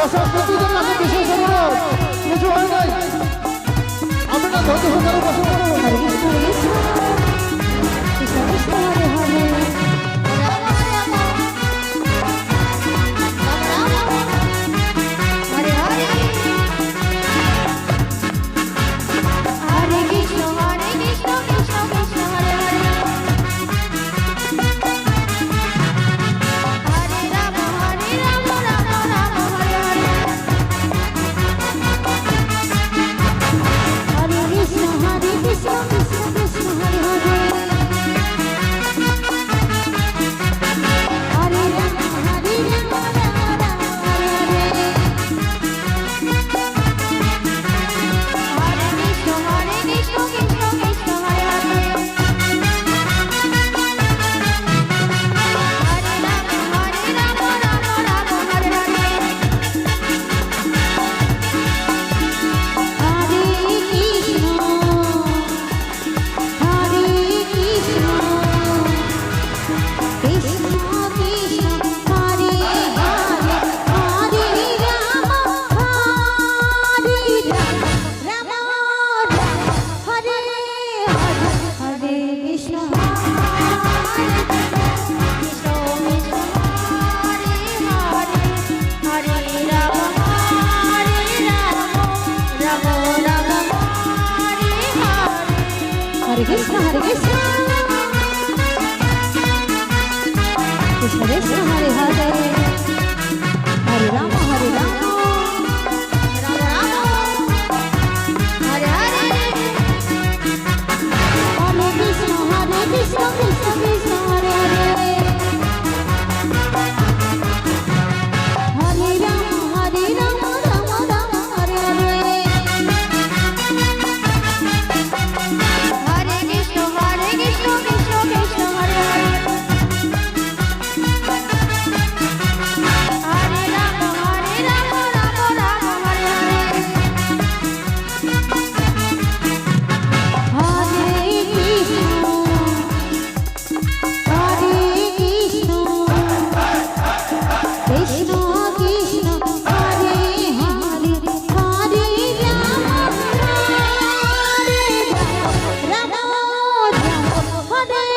দর্শক বন্ধুদের কাছে বিশেষ অনুরোধ, কিছু হয় নাই, আপনারা ধৈর্য সহকারে বসে পড়ুন। হরে Krishna Krishna Krishna Hare Hare Hare Krishna, Hare Krishna, Krishna Krishna, Hare Hare, Hare Rama, Hare Rama, Rama Rama, Hare Hare, Hare Krishna, Hare Krishna, Krishna Krishna, Hare Hare, Hare Rama, Hare Rama, Rama Rama, Hare Hare. Hare